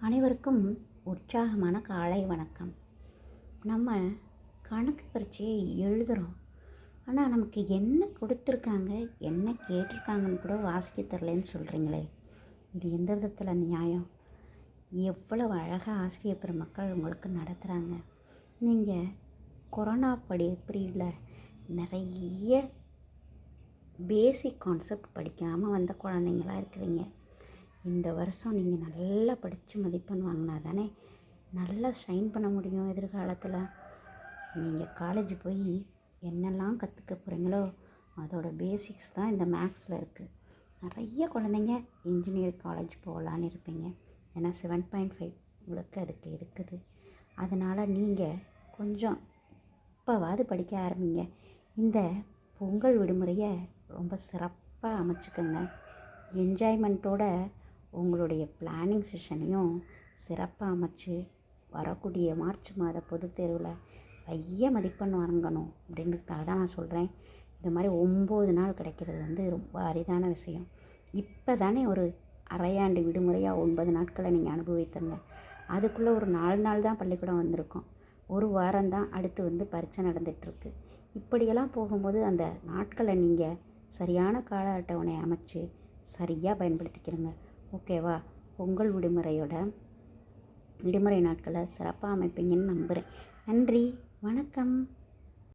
அனைவருக்கும் உற்சாகமான காலை வணக்கம். நம்ம கணக்கு பரீட்சையை எழுதுகிறோம். ஆனால் நமக்கு என்ன கொடுத்துருக்காங்க, என்ன கேட்டிருக்காங்கன்னு கூட வாசிக்க தரலன்னு சொல்கிறீங்களே, இது எந்த விதத்தில் நியாயம்? எவ்வளவு அழகாக ஆசிரியர் பெருமக்கள் உங்களுக்கு நடத்துகிறாங்க. நீங்கள் கொரோனா படிப்பில் நிறைய பேசிக் கான்செப்ட் படிக்காமல் வந்த குழந்தைங்களாக இருக்கிறீங்க. இந்த வருஷம் நீங்கள் நல்லா படித்து மதிப்பெண் வாங்கினா தானே நல்லா ஷைன் பண்ண முடியும் எதிர்காலத்தில். நீங்கள் காலேஜ் போய் என்னெல்லாம் கற்றுக்க போகிறீங்களோ அதோட பேசிக்ஸ் தான் இந்த மேக்ஸில் இருக்குது. நிறைய குழந்தைங்க இன்ஜினியர் காலேஜ் போகலான்னு இருப்பீங்க. ஏன்னா 7.5 உங்களுக்கு அதுக்கு இருக்குது. அதனால் நீங்கள் கொஞ்சம் இப்போவாது படிக்க ஆரம்பிங்க. இந்த பொங்கல் விடுமுறையை ரொம்ப சிறப்பாக அமைச்சுக்கோங்க. என்ஜாய்மெண்ட்டோட உங்களுடைய பிளானிங் செஷனையும் சிறப்பாக அமைச்சு வரக்கூடிய மார்ச் மாத பொதுத் தேர்வில் நிறைய மதிப்பெண் வாங்கணும் அப்படின்றதுக்காக தான் நான் சொல்கிறேன். இது மாதிரி 9 நாள் கிடைக்கிறது ரொம்ப அரிதான விஷயம். இப்போ தானே ஒரு அரையாண்டு விடுமுறையாக 9 நாட்களை நீங்கள் அனுபவித்தங்க. அதுக்குள்ளே ஒரு 4 நாள் தான் பள்ளிக்கூடம் வந்திருக்கோம். ஒரு வாரம் தான் அடுத்து பரீட்சை நடந்துகிட்ருக்கு. இப்படியெல்லாம் போகும்போது அந்த நாட்களை நீங்கள் சரியான கால அட்டவணை அமைச்சு சரியாக பயன்படுத்திக்கிறங்க. ஓகேவா? பொங்கல் விடுமுறை நாட்களை சிறப்பாக அமைப்பீங்கன்னு நம்புகிறேன். நன்றி, வணக்கம்.